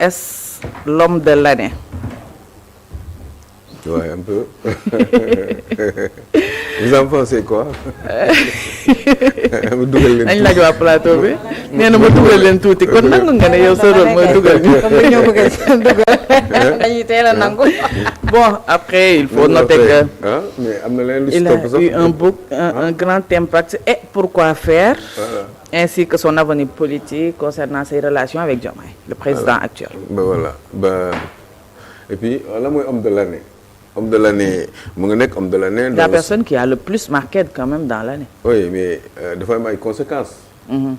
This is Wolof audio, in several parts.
est-ce l'homme de l'année? Ouais, un peu. Vous en pensez quoi? mu dugal leen dañ laaj waa plateau bi nee na ma dugal leen tuuti kon nangu nga ne yow sa rôle mooy dugal ñu. comme ñoo bëgg a dugal dañuy teel a nangu. Bon après il faut noter que ah mais am na leen lu si il topp a sax. eu un grand impact et pourquoi faire Voilà. ainsi que son avenir politique concernant ses relations avec Diomaye le président actuel. Ba voilà ba et puis la mooy homme de l'année. Homme de l'année mu nga nekk homme de l'année. La personne qui a le plus marqué quand même dans l'année. Oui mais dafa am ay conséquences. Mhm.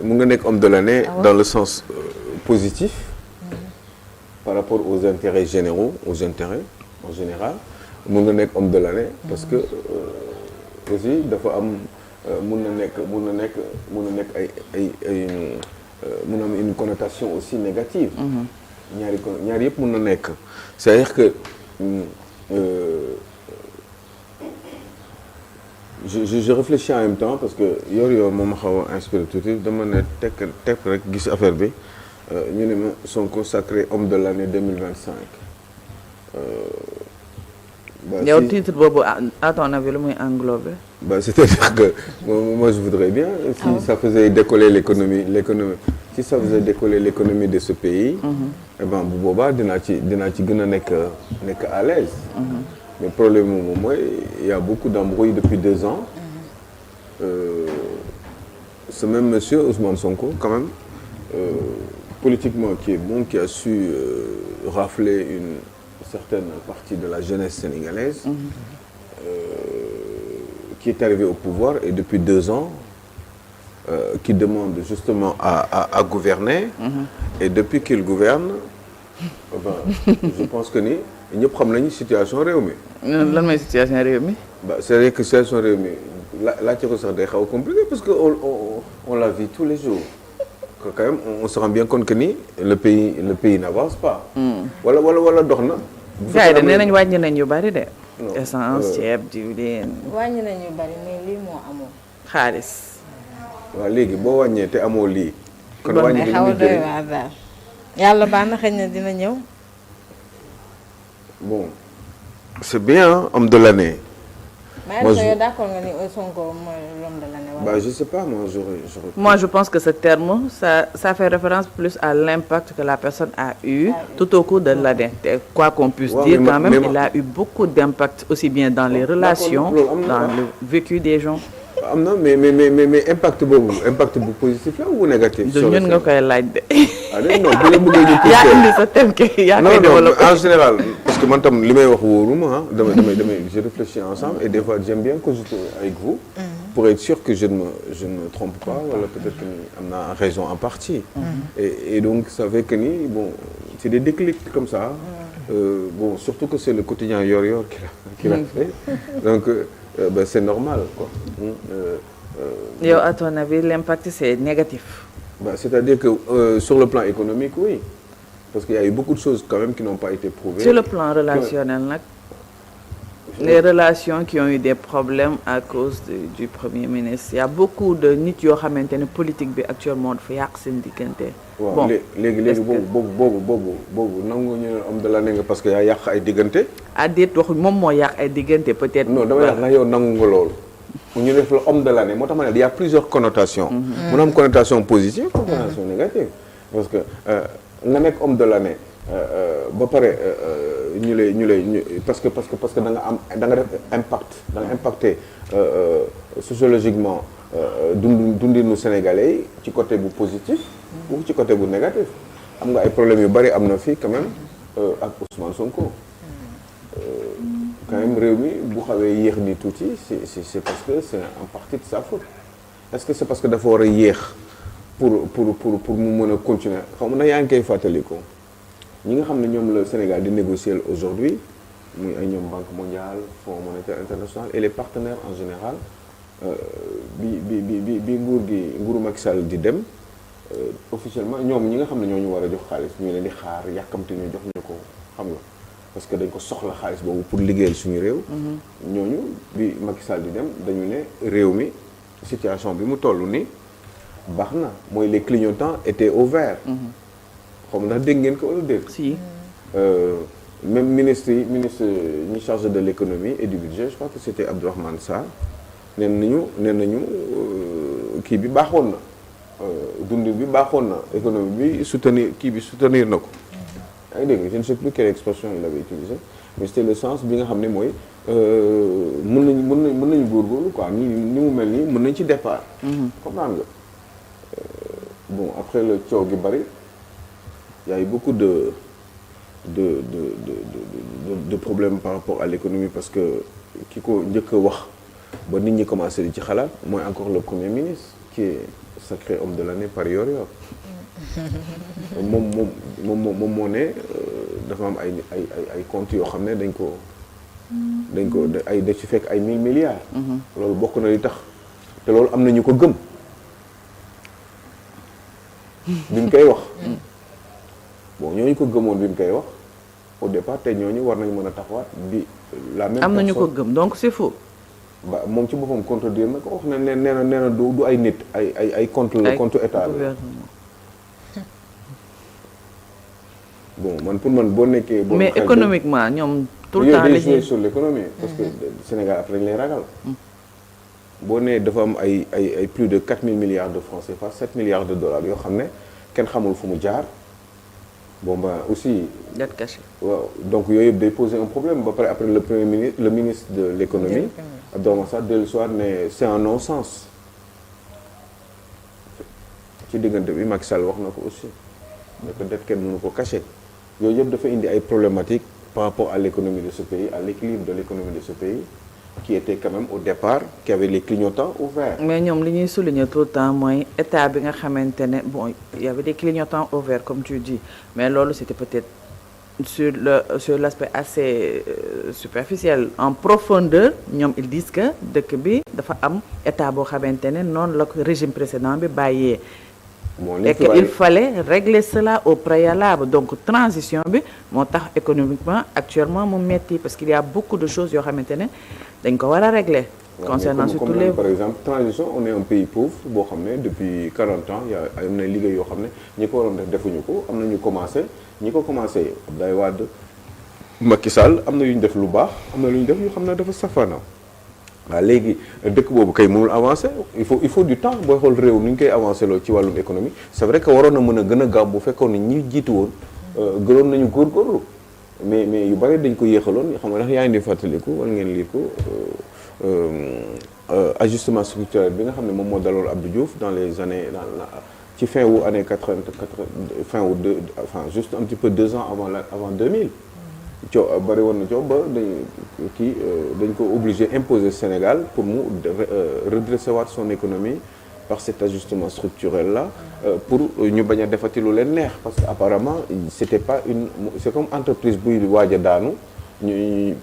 mu nga nekk homme de l'année dans le sens positif par rapport aux intérêts généraux, aux intérêts en général. Mu nga nekk homme de l'année parce que aussi dafa am mun na nekk ay mun na am une connotation aussi négative. ñaari yëpp mun na nekk. C'est-à-dire que je réfléchis en même temps parce que yor moom ma xaw a inspiré tuuti dama ne tekk rek gis affaire bi ñu ne ma Sonko sacré homme de l'année 2025. yow titre boobu à ton avis lu muy englobé. C'est-à-dire que moi je voudrais bien si ça faisait décoller l'économie si ça faisait décoller l'économie de ce pays. Eh ben bu boobaa dinaa ci gën a nekk à l'aise. Mais problème moom mooy il y a beaucoup d'embrouilles depuis 2 ans. Ce même monsieur Ousmane Sonko quand même politiquement qui est bon, qui a su rafler une certaine partie de la jeunesse sénégalaise. Qui est arrivé au pouvoir et depuis 2 ans qui demande justement à gouverner. Et depuis qu'il gouverne je pense que ni ñëpp xam nañu situation réew mi. lan mooy situation réew mi. C'est-à-dire que situation réew mi laajte ko sax day xaw a compliqué parce que on la vit tous les jours. Que quand même on se rend bien compte que ni le pays n'avance pas. wala dox na. gars yi de nee nañ wàññi nañ yu bari de. essence ceeb diwlin. wàññi nañ yu bari mais lii moo amoon. xaalis. waaw léegi boo wàññee te amoo lii. kon Bon, wàññi mais xaw a doy waar daal. yàlla baax na xëy na dina ñëw. bon c'est bien homme de l'année. Moi je d'accord nga ni Sonko mooy l'homme de l'année. Je sais pas moi Moi je pense que ce terme ça fait référence plus à l'impact que la personne a eu tout au cours de l'année. Quoi qu'on puisse dire quand même il a eu beaucoup d'impact aussi bien dans les relations dans le vécu des gens. am na mais impact bu positif la ou négatif. du ñun nga koy laaj de. non bu la bëggee ñu yaa indi sa thème kay yaa koy développé. en général parce que man tam li may wax wóoruma damay je réfléchis ensemble et des fois j'aime bien consulter avec vous. Pour être sûr que je ne me trompe pas wala peut-être que am na raison en partie. Et donc ça fait que ni bon c'est des déclics comme ça. Bon surtout que c'est le quotidien Yoor qui l'a fait donc. C'est normal quoi. Yow à ton avis l'impact c'est négatif. C'est-à-dire que sur le plan économique oui parce qu'il y a eu beaucoup de choses quand même qui n'ont pas été prouvées. Sur le plan relationnel nag. Les relations qui ont eu des problèmes à cause du premier ministre il y a beaucoup de nit yoo xamante ne politique bi actuellement dafa yàq seen diggante. Bon léegi boobu nangu ñu ne homme de l'année nga parce que yaa yàq ay diggante. déet waxuñ moom moo yàq ay diggante peut-être. non dama yàq na yow nangu nga loolu. ñu def la homme de l'année moo tax ma ne il y a plusieurs connotations. mun na am connotation positive ou connotation négative. parce que nga nekk homme de l'année ba pare ñu lay parce que da nga def impact da nga impacté sociologiquement dundinu Sénégalais yi ci côté bu positif. ou ci côté bu négatif. am nga ay problèmes yu bari am na fii quand même ak Ousmane Sonko. Quand même réew mi bu xawee yéex ni tuuti c'est parce que c'est en partie de sa faute. Est-ce que c'est parce que dafa war a yéex pour mu mën a continuer xam na yaa ngi koy fàttaliku ñi nga xam ne ñoom la Sénégal di négocier aujourd'hui muy ay ñoom Banque mondiale Fonds monétaire international et les partenaires en général bi nguuru Macky Sall di dem officiellement ñoom ñi nga xam ne ñoo ñu war a jox xaalis ñu leen di xaar yàkkamti ñu jox ñu ko xam nga parce que dañ ko soxla xaalis boobu pour liggéeyal suñu réew. ñooñu bi Macky Sall di dem dañu ne réew mi situation bi mu toll ni baax na mooy les clignotants étaient au vert. xam ndax dégg ngeen ko wala dégg. si. Même ministre ñi chargé de l'économie et du budget je crois que c'était Abdourahmane Sarr nee nañu kii bi baaxoon na dundin bi baaxoon na économie bi soutenir na ko. yaa ngi dégg je ne sais plus quelle expression il avait utilisé mais c'était le sens bi nga xam ne mooy mën nañu góorgóorlu quoi ni mu mel nii mën nañ ci départ. comprendre nga bon après le coow gi bari y a eu beaucoup de problèmes par rapport à l'économie parce que ki ko njëkk a wax ba nit ñi commencé di ci xalaat mooy encore le premier ministre qui est sacré homme de l'année par Yoor-Yoor moom moo ne dafa am ay comptes yoo xam ne dañ ko da ci fekk ay 1000 milliards. loolu bokk na li tax te loolu am na ñu ko gëm bi ñu koy wax. bon ñooñu ko gëmoon bi mu koy wax au départ te ñooñu war nañu mën a taxawaat bi la même am nañu ko gëm donc c'est faux. ba moom ci boppam contredire na ko wax ne nee na du ay nit ay compte la compte état la. bon man pour man boo nekkee. mais économiquement ñoom tout le temps dañuy jouer sur l'économie parce que Sénégal après dañ lay ragal. boo nee dafa am ay plus de 4000 milliards de francs CFA 7 milliards de dollars yoo xam ne kenn xamul fu mu jaar. bon ben aussi. dette cachée. waaw donc yooyu yëpp day poser un problème ba pare après le ministre de l'économie Abdourahmane Sarr dellu soir ne c'est un non-sens ci diggante bi Macky Sall wax na ko aussi ne que dette kenn mënu ko cacher yooyu yëpp dafa indi ay problématiques par rapport à l'économie de ce pays à l'équilibre de l'économie de ce pays qui était quand même au départ qui avait les clignotants ouverts. mais ñoom li ñuy souligner tout le temps mooy état bi nga xamante ne bon il y avait des clignotants ouverts comme tu dis mais loolu c'était peut-être sur l'aspect assez superficiel en profondeur ñoom ils disent que dëkk bi dafa am état boo xamante ne noonu la ko régime précédent bi bàyyee. et qu'il fallait régler cela au préalable donc transition bi moo tax économiquement actuellement mu metti parce qu'il y a beaucoup de choses yoo xamante ne dañ ko war a régler. concernant surtout les par exemple transition on est un pays pauvre boo xam ne depuis 40 ans y a am na liggéey yoo xam ne ñi ko waroon def defuñu ko am na ñu commencé ñi ko commencé Abdoulaye Wade Macky Sall am na yu ñu def lu baax am na lu ñu def yoo xam ne dafa safaana waaw léegi dëkk boobu kay mënul avancer il faut du temps booy xool réew ni ñu koy avancer loo ci wàllum économie c'est vrai que waroon na mën a gën a gaaw bu fekkoon ne ñi jiitu woon gënoon nañu góorgóorlu mais yu bari dañ ko yéexaloon xam nga ndax yaa ngi di fàttaliku wala ngeen lire ko ajustement structurel bi nga xam ne moom moo daloon Abdou Diouf dans les années ci fin wu année 80 fin wu enfin juste un petit peu 2 ans avant 2000 coow bari woon na coow ba dañ ko obligé imposer Sénégal pour mu redresser waat son économie par cet ajustement structurel là pour ñu bañ a defati lu leen neex parce que apparemment c'est comme entreprise buy waaj a daanu ñuy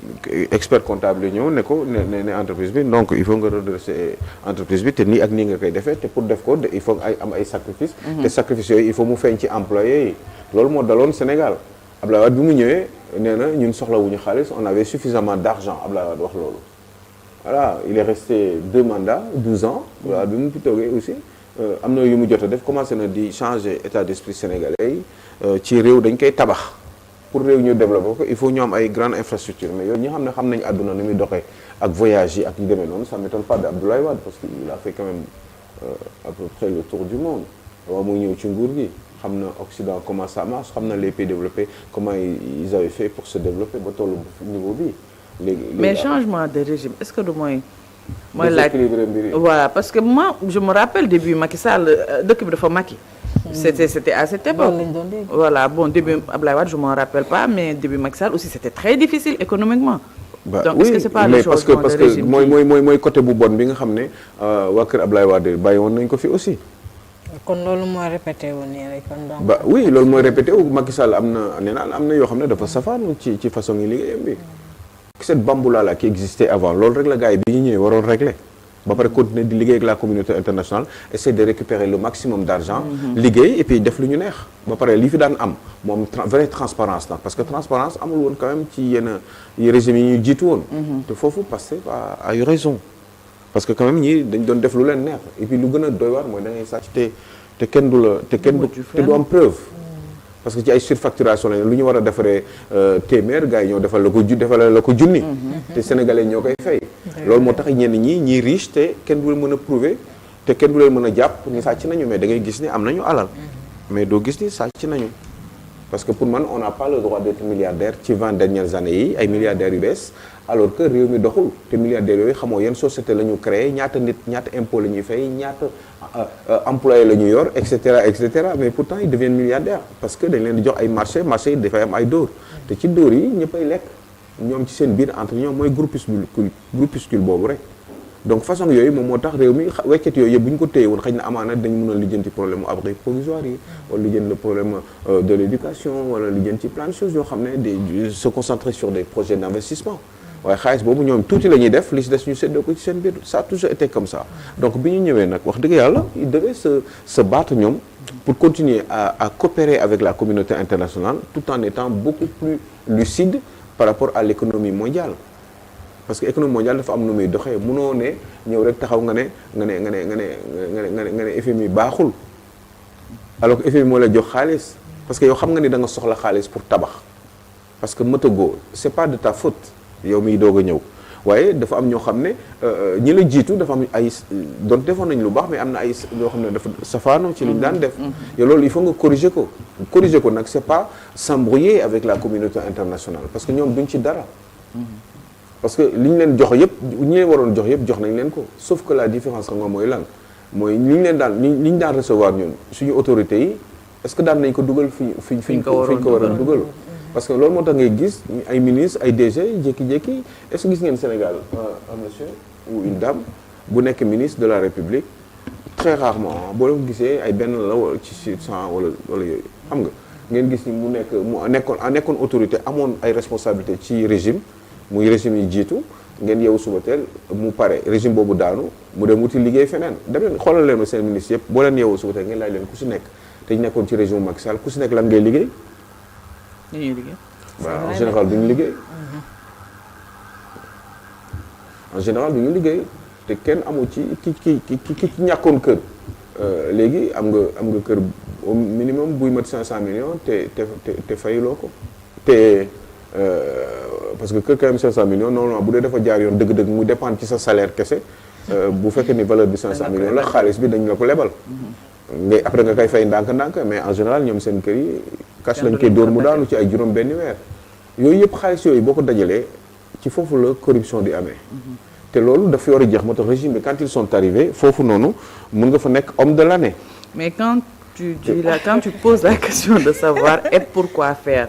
expert comptable yi ñëw ne ko ne entreprise bi donc il faut nga redresser entreprise bi te nii ak nii nga koy defee te pour def ko il faut am ay sacrifice te sacrifice yooyu il faut mu feeñ ci employé yi loolu moo daloon Sénégal Abdoulaye Wade bi mu ñëwee nee na ñun soxlawuñu xaalis on avait suffisamment d'argent Abdoulaye Wade wax loolu voilà il est resté 2 mandats 12 ans voilà bi mu fi toogee aussi am na yu mu jot a def commencé na di changer état d'esprit sénégalais yi ci réew dañ koy tabax pour réew ñu développer ko il faut ñu am ay grandes infrastructures mais yooyu ñi xam ne xam nañu àdduna ni muy doxee ak voyage yi ak yu demee noonu ça m'étonne pas d'Abdoulaye Wade parce qu'il a fait quand même à peu près le tour du monde waaw muy ñëw ci nguur gi xam na Occident comment ça marche xam na les pays développés comment ils avaient fait pour se développer ba tollu niveau bi léegi mais changement de régime est-ce que du mooy laaj voilà parce que moi je me rappelle début Macky Sall dëkk bi dafa Macky c'était à cette époque voilà bon début Abdoulaye Wade je m'en rappelle pas mais début Macky Sall aussi c'était très difficile économiquement donc oui, est-ce que c'est pas le changement de régime mooy côté bu bon bi nga xam ne waa kër Abdoulaye Wade bàyyi woon nañ ko fi aussi kon loolu mooy répété wu nii rek kon donc ba oui loolu mooy répété wu Macky Sall am na yoo xam ne dafa safaanu ci façon yi liggéeyam bi cette bamboula là qui existait avant loolu rek la gars yi bi ñu ñëwee waroon régler ba pare continuer di liggéey ak la communauté internationale essayer de récupérer le maximum d'argent liggéey et puis def lu ñu neex ba pare li fi daan am moom vraie transparence nag parce que transparence amul woon quand même ci yenn régime yi ñu jiitu woon te foofu Pastef a eu raison parce que quand même ñii dañ doon def lu leen neex et puis lu gën a doy waar mooy da ngay sàcc te kenn du la te du am preuve parce que ci ay surfacturation lañ lu ñu war a defaree téeméer gars yi ñoo defal la ko junni. te sénégalais ñoo koy fay. loolu moo tax ñenn ñi riche te kenn du leen mën a prouver te kenn du leen mën a jàpp ni sàcc nañu mais da ngay gis ni am nañu alal. mais doo gis ni sàcc nañu. parce que pour man on n'a pas le droit d'être milliardaire ci 20 dernières années yi ay milliardaires yu bees alors que réew mi doxul te milliardaires yooyu xamoo yan société la ñu créé ñaata nit ñaata impôt la ñuy fay ñaata employé la ñu yor et cetera mais pourtant ils deviennent milliardaires parce que dañ leen di jox ay marché yi dafay am ay dóor te ci dóor yi ñëppay lekk ñoom ci seen biir entre ñoom mooy groupuscule boobu rek. donc façon yooyu moom moo tax réew mi weccet yooyu yëpp bu ñu ko téye woon xëy na amaana dañ mën a lijjanti problème mu abri provisoire yi wala lijjanti le problème de l'éducation wala lijjanti plein de choses yoo xam ne se concentrer sur des projets d'investissement waaye xaalis boobu ñoom tuuti la ñuy def li si des ñu séddoo ko ci seen biir ça a toujours été comme ça donc bi ñu ñëwee nag wax dëgg yàlla ils devaient se battre ñoom pour continuer à coopérer avec la communauté internationale tout en étant beaucoup plus lucide par rapport à l'économie mondiale parce que économie mondiale dafa am nu muy doxee mënoo ne ñëw rek taxaw nga ne FMI baaxul alors que FMI moo lay jox xaalis parce que yow xam nga ni da nga soxla xaalis pour tabax parce que mëtagoo c'est pas de ta faute yow miy doog a ñëw waaye dafa am ñoo xam ne ñi la jiitu dafa am ay donc defoon nañ lu baax mais am na ay yoo xam ne dafa safaano ci liñ daan def yow loolu il faut nga corriger ko nag c'est pas s'embrouiller avec la communauté internationale parce que ñoom duñ ci dara parce que li ñu leen jox yëpp ñi leen waroon jox yëpp jox nañ leen ko sauf que la différence xam nga mooy lan mooy li ñu leen daan li ñu daan recevoir ñun suñu autorités yi est-ce que daan nañ ko dugal fi ñu ko war a dugal parce que loolu moo tax ngay gis ay ministres ay DG jékki-jékki est-ce que gis ngeen Sénégal un monsieur ou une dame bu nekk ministre de la République très rarement boo leen gisee ay benn la wala ci 100 wala yooyu xam nga ngeen gis ni mu nekkoon autorité amoon ay responsabilités ci régime muy régime yi jiitu ngeen yeewu suba teel mu pare régime boobu daanu mu dem wuti liggéey feneen dem leen xoolal leen seen ministre yëpp boo leen yeewu suba teel ngeen laaj leen ku si nekk te ñu nekkoon ci régime Macky Sall ku si nekk lan ngay liggéey. li ñuy liggéey. waaw en général du ñu liggéey. en général du ñu liggéey te kenn amu ci ki ñàkkoon kër léegi am nga kër au minimum buy mat 500 millions te fayuloo ko te. Parce que kër quand même 500 millions normalement bu dee dafa jaar yoon dëgg-dëgg mu dépendre ci sa salaire kese bu fekkee ni valeur bi 500 millions la xaalis bi dañ la ko lebal. ngay après nga koy fay ndànk-ndànk mais en général ñoom seen kër yi. cash lañ koy dóor mu daanu ci ay juróom benn weer. yooyu yëpp xaalis yooyu boo ko dajalee ci foofu la corruption di amee. te loolu dafa war a jeex moo tax régime bi quand ils sont arrivés foofu noonu mën nga fa nekk homme de l'année. mais quand tu poses la question de savoir et pourquoi faire.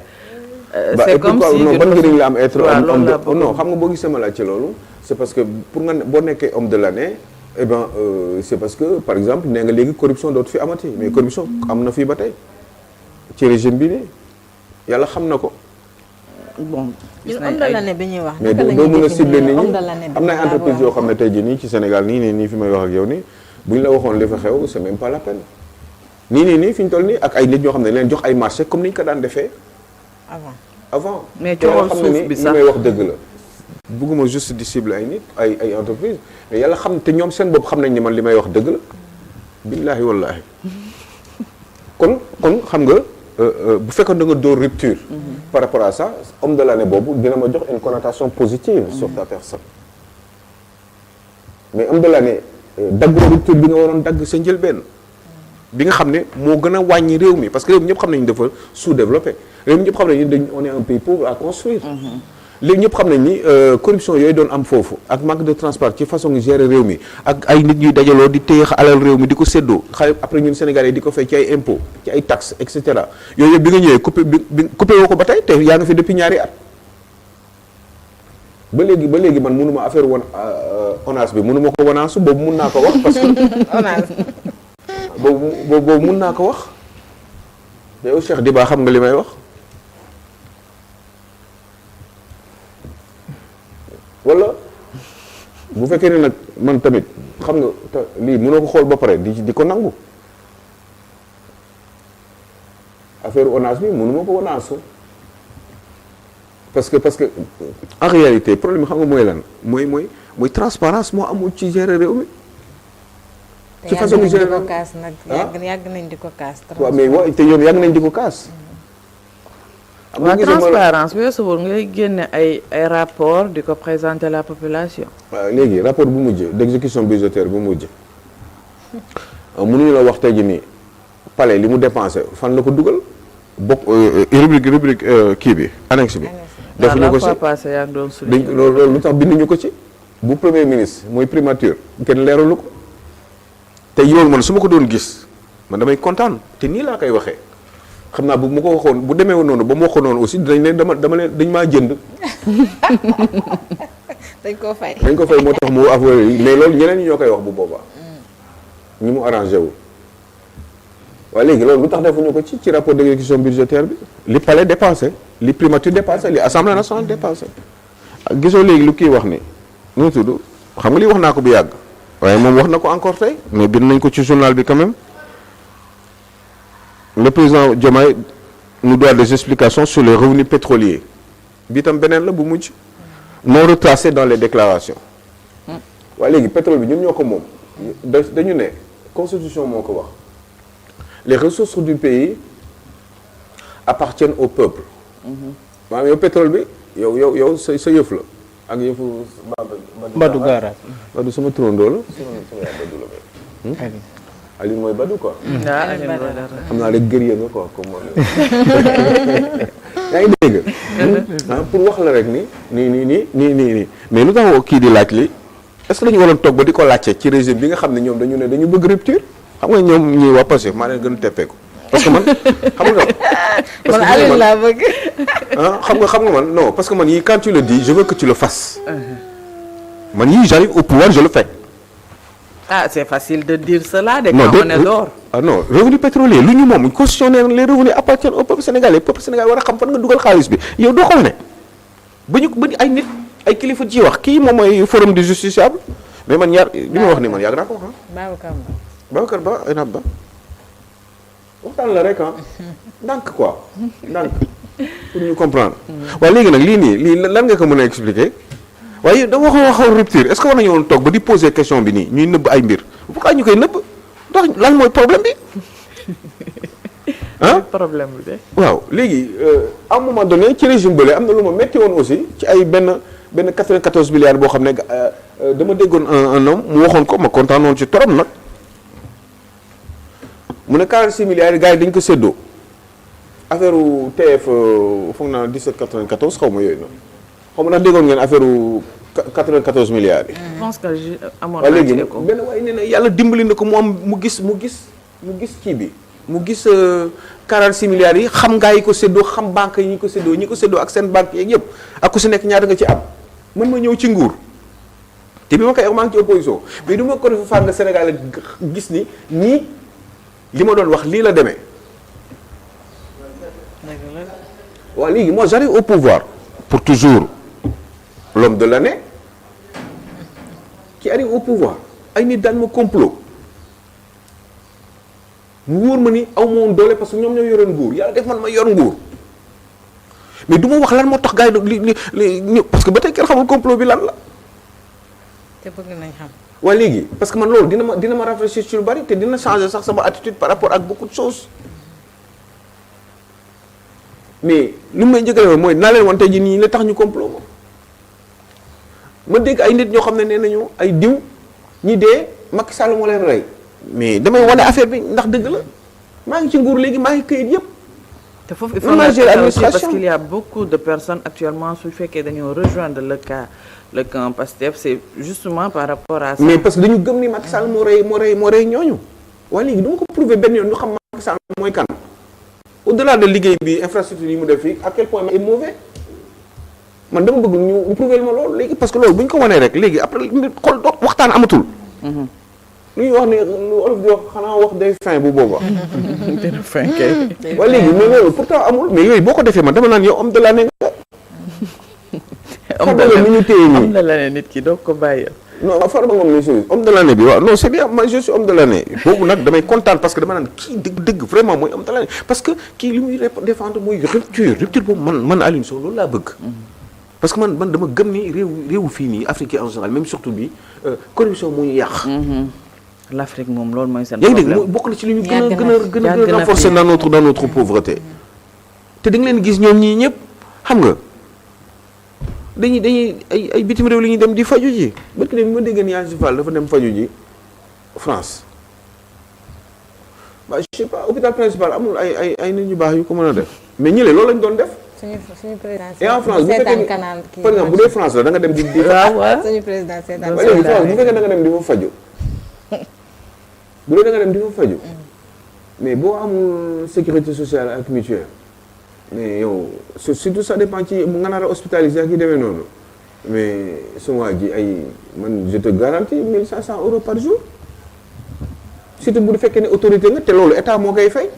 C'est comme si non ban njëriñ la am être homme de non xam nga boo gisee ma laaj ci loolu c'est parce que pour nga boo nekkee homme de l'année eh ben c'est parce que par exemple nee nga léegi corruption dootu fi amati mais corruption am na fii ba tey ci régime bi nii yàlla xam na ko. bon ñun homme de l'année bi ñuy wax. mais doo mën a cibler nit ñi am na ay entreprises yoo xam ne tey jii nii ci Sénégal nii fi may wax ak yow nii bu ñu la waxoon li fa xew c'est même pas la peine nii fi ñu toll nii ak ay nit ñoo xam ne leen jox ay marché comme ni ñu ko daan defee. avant mais coowal suuf bi sax li may wax dëgg la bëgguma juste di cible ay nit ay entreprise mais yàlla xam te ñoom seen bopp xam nañ ni man li may wax dëgg la billaahi wallaahi kon xam nga bu fekkoon da nga dóor rupture par rapport à ça homme de l'année boobu dina ma jox une connotation positive sur ta personne mais homme de l'année daggoo rupture bi nga waroon dagg sa njëlbeen bi nga xam ne moo gën a wàññi réew mi parce que réew mi ñëpp xam nañu dafa sous-développé réew mi ñëpp xam nañu dañ on est un pays pauvre à construire léegi ñëpp xam nañ ni corruption yooyu doon am foofu ak manque de transparence ci façon gérer réew mi ak ay nit ñuy dajaloo di téye alal réew mi di ko séddoo xale après ñun Sénégalais di ko fay ci ay impôts ci ay taxes et cetera yooyu yëpp bi nga ñëwee coupé woo ko ba tey te yaa nga fi depuis ñaari at ba léegi man mënuma affaire ONAS bi mënuma ko wanaasu boobu mun naa ko wax parce que boobu mun naa ko wax yow Cheikh Diba xam nga li may wax wala bu fekkee ne nag man tamit xam nga lii mënoo ko xool ba pare di ko nangu affaire ONAS bi mënuma ko wanaasu parce que en réalité problème xam nga mooy lan mooy transparence moo amul ci gérer réew mi ci façon gérer kaas nag yàgg nañ di ko kaas waaw mais te yoon yàgg nañ di ko kaas waaw transparence bi weesuwul ngay génne ay rapport di ko présenter la population. waaw léegi rapport bu mujj d'exécution budgétaire bu mujj mënuñu la wax tey jii nii palais li mu dépensé fan la ko dugal bokk rubrique kii bi annexe bi. defuñu ko ci loolu lu tax binduñu ko ci. bu premier ministre mooy primature kenn leeralu ko te yoon man su ma ko doon gis man damay kontaan te nii laa koy waxee. xam naa bu ma ko waxoon bu demee woon noonu ba ma waxoon noonu aussi dinañ leen dama leen dañ maa jënd. dañ koo fay moo tax mu avoué yi mais loolu ñeneen ñi ñoo koy wax bu boobaa. ñi mu arrangé wu. waaye léegi loolu lu tax defuñu ko ci rapport d'exécution budgétaire bi. li palais dépensé li primature dépensé li assemblée nationale dépensé. gisoo léegi lu kii wax ni nu mu tudd xam nga lii wax naa ko bu yàgg. waaye moom wax na ko encore tey mais bind nañ ko ci journal bi quand même. Le président Diomaye nous doit des explications sur les revenus pétroliers bi tam beneen la bu mujj non retracés dans les déclarations waaye léegi pétrole bi ñun ñoo ko moom dañu ne constitution moo ko wax les ressources du pays appartiennent au peuple maanaam yow pétrole bi yow sa yëf la ak yëfu Badou Gara Badou sama turandoo la sama yaay Badou la Aline mooy Badou quoi. xam naa rek gërëyee nga quoi comme moom yaa ngi dégg. pour wax la rek nii mais lu tax kii di laaj li est-ce que dañu waroon toog ba di ko laajte ci régime bi nga xam ne ñoom dañu ne dañu bëgg rupture xam nga ñoom ñuy waa Pastef maa leen gën a teppeeku parce que man xam nga. parce que Aline laa bëgg. xam nga man non parce que man yii quand tu le dis je veux que tu le fasses. man yii j'arrive au pouvoir je le fais. Ah, c'est facile de dire cela dès qu'on est dehors. Ah non, revenu pétrolier lu ñu moom constitutionnel les revenus appartiennent au peuple sénégalais peuple sénégalais war a xam fan nga dugal xaalis bi yow doo ko ne ba ñu ay nit ay kilifa ci wax kii moom mooy forum du justiciable mais man ñaar li ma wax ni man yàgg naa ko wax Babacar Ba ay naab ba waxtaan la rek ndànk quoi ndànk pour ñu comprendre waaye léegi nag lii lan nga ko mën a expliquer waaye da waxoon rupture est-ce que war nañu woon toog ba di poser question bi nii ñuy nëbb ay mbir pourquoi ñu koy nëbb ndax lan mooy problème bi problème bi de. waaw léegi à un moment donné ci régime bële am na lu ma metti woon aussi ci ay benn 94 milliards boo xam ne dama déggoon un homme mu waxoon ko ma kontaan woon ci torop nag mu ne 46 milliards yi gars yi dañ ko séddoo affaire TF foog naa 1794 xaw ma yooyu noonu xaw ma ndax déggoon ngeen affaire 94 milliards yi. je pense que amoon naa léegi benn waaye nee na yàlla dimbali na ko mu am mu gis kii bi mu gis 46 milliards yi xam ngaa yi ko séddoo xam banque yi ñi ko séddoo ak seen banque yeeg yëpp ak ku si nekk ñaata nga ci am mën ma ñëw ci nguur te bi ma koy wax maa ngi ci opposition mais du ma ko def fànn Sénégal gis ni nii li ma doon wax lii la demee. waaw léegi moi j'arrive au pouvoir pour toujours l'homme de l'année qui arrive au pouvoir ay nit daan ma complot mu wóor ma ni aw ma woon doole parce que ñoom ñoo yoroon nguur yàlla def man ma yor nguur mais du ma wax lan moo tax gars yi li parce que ba tey kenn xamul complot bi lan la. te bëgg nañ xam. waaye léegi parce que man loolu dina ma réfléchir ci lu bari te dina changer sax sama attitude par rapport ak beaucoup de choses mais lu may njëkkale mooy naa leen wante ji nii la tax ñu complot ma dégg ay nit ñoo xam ne nee nañu ay diw ñi dee Macky Sall moo leen rey mais damay wane affaire bi ndax dëgg la maa ngi ci nguur léegi maa ngi këyit yëpp. te foofu il faut aussi parce qu'il y a beaucoup de personnes actuellement su fekkee dañoo rejoindre le camp Pastef c'est justement par rapport à ça. mais parce que dañu gëm ni Macky Sall moo rey ñooñu waaye léegi du ma ko prouver benn yoon ñu xam Macky Sall mooy kan au-delà de liggéey bi infrastructure yi mu def fii à quel point il est mauvais man dama bëgg ñu prouver ma loolu léegi parce que loolu bu ñu ko wanee rek léegi après xool waxtaan amatul. lu ñuy wax ne lu olof di wax xanaa wax day fin bu boobaa. dina fin kay. waaye léegi mais loolu pourtant amul mais yooyu boo ko defee man dama naan yow homme de l'année nga. homme de l'année nit ki doo ko bàyyi. non Farba Ngom ne chose homme de l'année bi waaw non c'est bien moi je suis homme de l'année boobu nag damay kontaan parce que dama naan kii dëgg vraiment mooy homme de l'année parce que kii li muy défendre mooy rupture boobu man Alioune Sow loolu laa bëgg. parce que man dama gëm ni réewu fii nii Afrique en général même surtout bi corruption moo ñu yàq. l'Afrique moom loolu mooy seen problème yaa ngi dégg bokk na ci li ñu gën a renforcer dans notre pauvreté. te da nga leen gis ñoom ñii ñëpp xam nga dañuy ay bitim réew la ñuy dem di faju ji barki dem ma dégg Yancey Fall dafa dem faju ji France je sais pas hôpital principal amul ay nit ñu baax yu ko mën a def mais ñële loolu lañ doon def. suñu président et en France bu fekkee par exemple bu dee France la da nga dem di. waaw suñu président seetaan bu fekkee da nga dem di fa faju bu dee da nga dem di fa faju mais boo amul sécurité sociale ak mutuelle mais yow surtout ça dépend ci nga nar a hospitalisé ak yi demee noonu mais su waa ji ay man je te garantis 1500 euros par jour surtout bu fekkee ne autorité nga te loolu état moo koy fay.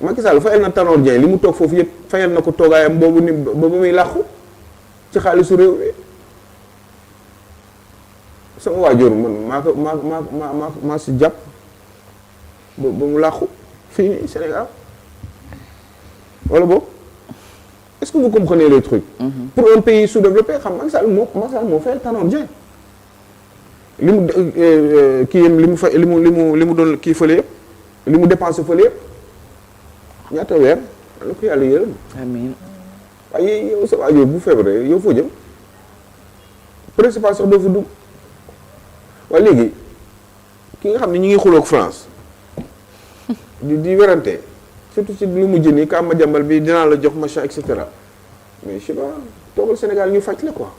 Macky Sall fayal na Tanor Dieng li mu toog foofu yëpp fayal na ko toogaayam boobu ni ba muy làqu ci xaalisu réew mi sama waajur man maa si jàpp ba mu làqu fii nii Sénégal wala boobu est-ce que vous comprenez le truc. Pour un pays sous-développé xam Macky Sall moo fayal Tanor Dieng li mu kii yam li mu fay li mu doon kii fële yëpp li mu dépensé fële yëpp. ñaata weer la ko yàlla yërëm. amiin. waaye yow sa waajur bu feebaree yow foo jëm principal sax doo fa dugg waaye léegi ki nga xam ne ñu ngi xuloog France di werante surtout ci lu mujj nii ka ma jàmbal bi dinaa la jox machin et cetera mais je sais pas toogal Sénégal ñu faj la quoi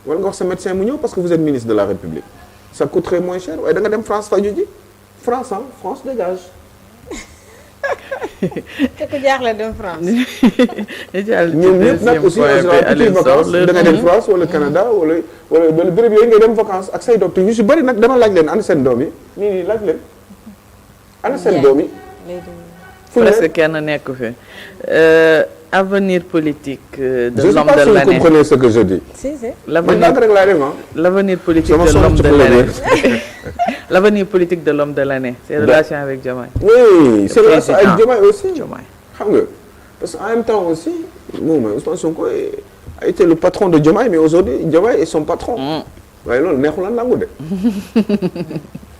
wala nga wax sa médecin mu ñëw parce que vous êtes ministre de la République ça coûterait moins cher waaye da nga dem France faju ji France dégage. te ku jaaxle dem France. ñoom ñëpp nag aussi vacances da nga dem France wala Canada wala béréb yooyu ngay dem vacances ak say docteur yu si bëri nag dama laaj leen ana seen doom yi nii laaj leen ana seen doom yi. presque kenn nekk fi. Avenir politique de l'homme de l'année. Je sais pas si vous comprenez ce que je dis. Si. L'avenir politique de l'homme de l'année. L'avenir politique de l'homme de l'année. Ses relations avec Diomaye. Oui, ses relations avec Diomaye aussi. Diomaye. Xam nga parce qu'en même temps aussi Ousmane Sonko a été le patron de Diomaye mais aujourd'hui Diomaye est son patron. waaye loolu neexul a nangu de.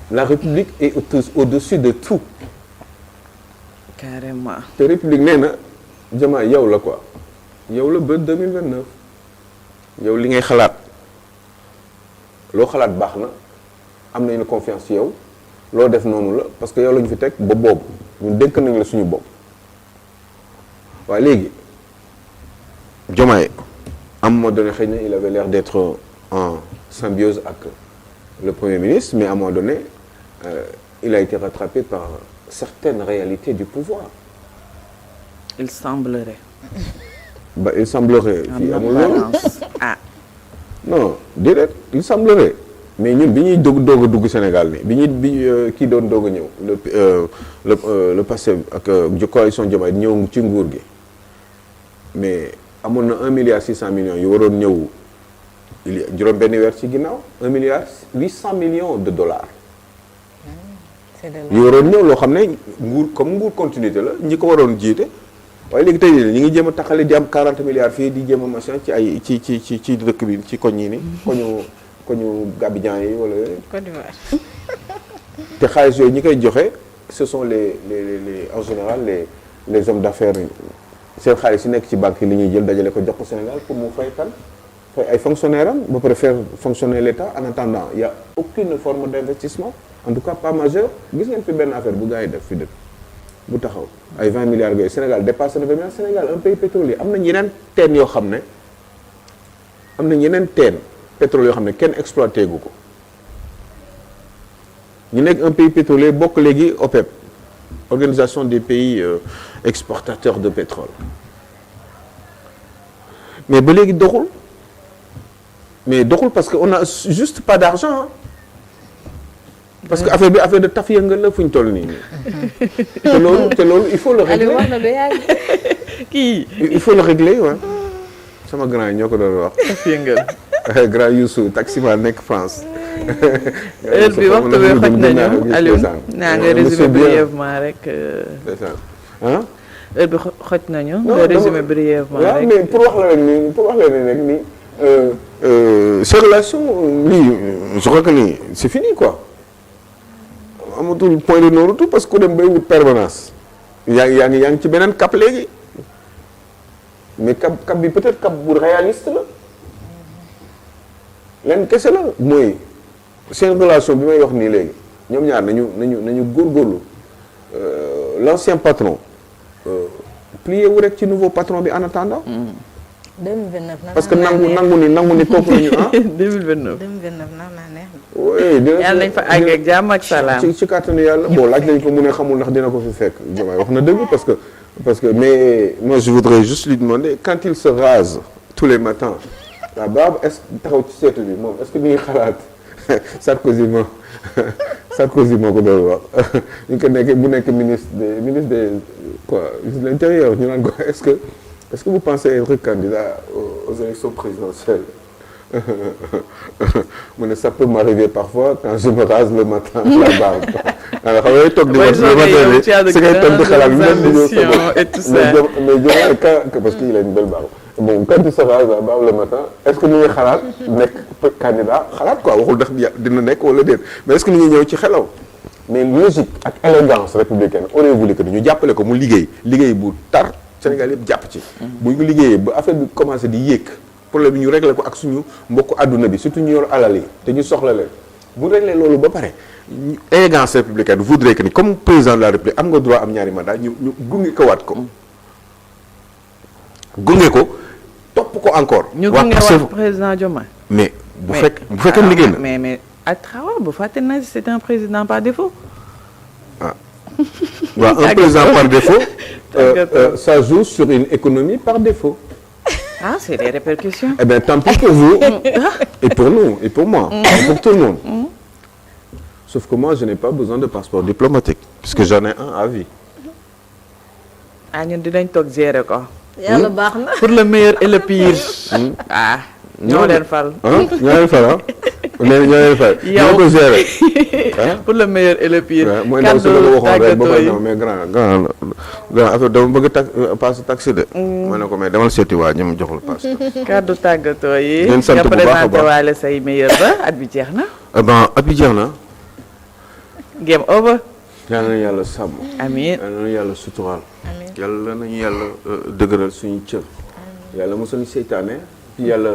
La République est au-dessus de tout. Carrément. te République nee na. Diomaye yow la quoi yow la ba 2029 yow li ngay xalaat loo xalaat baax na am nañu confiance ci yow loo def noonu la parce que yow la ñu fi teg ba boobu ñun dénk nañ la suñu bopp waaye léegi Diomaye à un moment donné xëy na il avait l'air d'être en symbiose avec le Premier ministre mais à un moment donné il a été rattrapé par certaines réalités du pouvoir. Il semblerait. Il semblerait. fii amul loolu non déedéet il semblerait mais ñun bi ñuy doog a dugg Sénégal bi kii doon doog a ñëw le passé ak coalition Diomaye ñëw ci nguur gi mais amoon na 1,6 milliard yu waroon ñëw il y a juróom benn weer ci ginnaaw 1,8 milliard de dollars. yu waroon ñëw loo xam ne nguur continuité la ñi ko waroon jiite. waaye léegi tey ñu ngi jéem a taxale di am 40 milliards fii di jéem a machin ci ay ci dëkk bi ci koñ yi ni koñu Gabidjan yi wala Côte d'Ivoire. te xaalis yooyu ñi koy joxe ce sont les en général les hommes d'affaires seen xaalis yi nekk ci banque yi li ñuy jël dajale ko jox ko Sénégal pour mu fay ay fonctionnaires am ba pare faire fonctionner l'État en attendant il y a aucune forme d'investissement en tout cas pas majeur gis ngeen fi benn affaire bu gars yi def fi dëkk bu taxaw ay 20 milliards yooyu Sénégal dépassé na 20 milliards Sénégal un pays pétrolier am nañ yeneen teen yoo xam ne pétrole yoo xam ne kenn exploité gu ko ñu nekk un pays pétrolier bokk léegi OPEP organisation des pays exportateurs de pétrole mais ba léegi doxul parce que on a juste pas d'argent parce que affaire de taf yëngal la fu ñu toll nii te loolu il faut le régler il faut le régler waaw sama grand yi ñoo ko doon wax taf yëngal grand Youssou taximan nekk France heure bi waxtu bi xoj nañu Aliou naa nga résumé brièvement rek ah heure bi xoj nañu nga résumé brièvement rek mais pour wax la rek ni ces relations lii je crois que nii c'est fini quoi amatul point de non-retour parce que ku dem bay wut permanence yaa ngi ci beneen cap léegi mais cap bi peut-être cap bu réaliste la leen kese la mooy seen relation bi may wax nii léegi ñoom ñaar nañu góorgóorlu l'ancien patron plié wu rek ci nouveau patron bi en attendant. 2029 parce que nangu ni topp nañu 2029 nar naa neex. oui yàlla nañ fa àgg ak jàmm ak salaam. ci kàttanu yàlla bon laaj nañ ko mu ne xamul ndax dina ko fi fekk Diomaye wax na dëgg parce que mais moi je voudrais juste lui demander quand il se rase tous les matins la barbe est-ce que taxaw ci seetu bi moom est-ce que mi ngi xalaat Sarkozy moo ko doon wax ñu ko nekk bu nekk ministre des quoi de l'intérieur ñu naan ko est-ce que vous pensez être candidat aux élections présidentielles mu ne ça peut m'arriver parfois quand je me rase le matin la barbe alors xam nga toog di wax le matin c'est ngay toog di xalaat lu mais parce qu'il a une belle barbe bon quand il se rase la barbe le matin est-ce que ñu ngi xalaat nekk candidat xalaat quoi waxul ndax dina nekk wala déet mais est-ce que ñu ngi ñëw ci xelaw mais logique ak élégance républicaine aurait voulu que ñu jàppale ko mu liggéey bu tar Sénégal yëpp jàpp ci bu ñu liggéeyee ba affaire bi commencé di yéeg problème bi ñu réglé ko ak suñu mbokku àdduna bi surtout ñu yor alal yi te ñu soxla leen bu réglé loolu ba pare élégance républicaine voudrait que ni comme président de la République am nga droit am ñaari mandat ñu gunge ko waat ko topp ko encore. ñu gunge waat président Diomaye. mais bu fekkee liggéey na mais à travers bu fàtte na c'est un président par défaut. waaw un président par défaut ça joue sur une économie par défaut. Ah, c'est des répercussions. Eh bien, tant pis pour vous, et pour nous, et pour moi, et pour tout le monde. Sauf que moi, je n'ai pas besoin de passeport diplomatique, puisque j'en ai un à vie. Ah, ñun dinañ toog gérer ko. Yàlla baax na. Pour le meilleur et le pire. Ah, ñoo leen fal. ñoo leen fal. yow ko gérer. pour le meilleur et le pire. mooy ndaw si la waxoon rek ba pare mais grand affaire dama bëgg passe taxi de. ma ne ko mais demal seeti waa ñoom joxul passe. kaddu tàggatoo yi. leen sant bu baax a baax nga présenté waale say meilleur ba at bi jeex na. at bi jeex na. game over. yàlla na yàlla sàmm. amiin yàlla na yàlla suturaal. amiin yàlla nañu yàlla dëgëral suñu cër. yàlla mosuñu seytaane. yàlla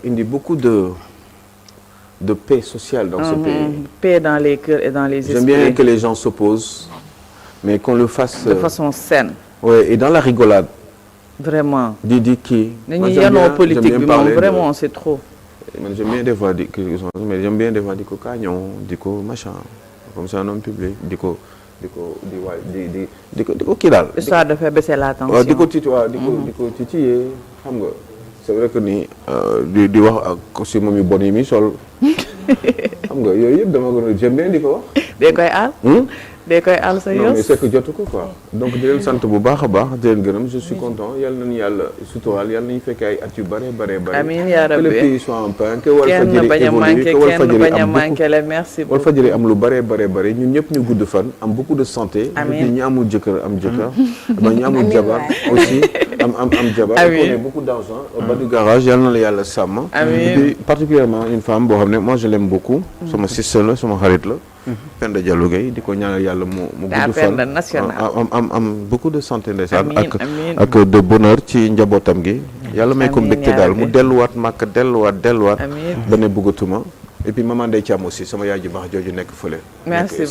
indi beaucoup de paix sociale dans ce pays. Paix dans les cœurs et dans les esprits. J'aime bien que les gens s'opposent, mais qu'on le fasse de façon saine. Oui, et dans la rigolade. Vraiment. Di kii. nañu yanoo politique bi moom vraiment c'est trop. Man j'aime bien des fois di ko kaañoo di ko machin comme c'est un homme public di ko kii daal. histoire de faire baisser la tension. waaw di ko titiller xam nga. c'est vrai que ni di wax ak costume yu bon yi mi sol xam nga yooyu yëpp dama ko j'aime bien di ko wax. dee koy aal. dee koy aal sa yos. non mais c'est que jotu ko quoi. donc di leen sant bu baax a baax di leen gërëm je suis content yal nañu yàlla suturaal yal nañu fekkee ay at yu bare. amiin yaa rabbi que le pays soit en paix. que Walfadjri évolue que Walfadjri merci beaucoup. Walfadjri am lu bare ñun ñëpp ñu gudd fan am beaucoup de santé. amiin ñi amul jëkkër am jëkkër. ba ñi amul jabar aussi am jabar. amiin on a beaucoup d'argent. ba du garage yal na la yàlla sàmm. amiin et puis particulièrement une femme boo xam ne moi je l'aime beaucoup. sama sister la sama xarit la. Penda Diallo Gueye di ko ñaanal yàlla mu gudd fan am beaucoup de santé ndeysaan ak de bonheur ci njabootam gi yàlla may ko mbégte daal mu delluwaat màkk delluwaat ba ne bëggatuma et puis maman Ndeye Thiam aussi sama yaay ji baax jooju nekk fële. merci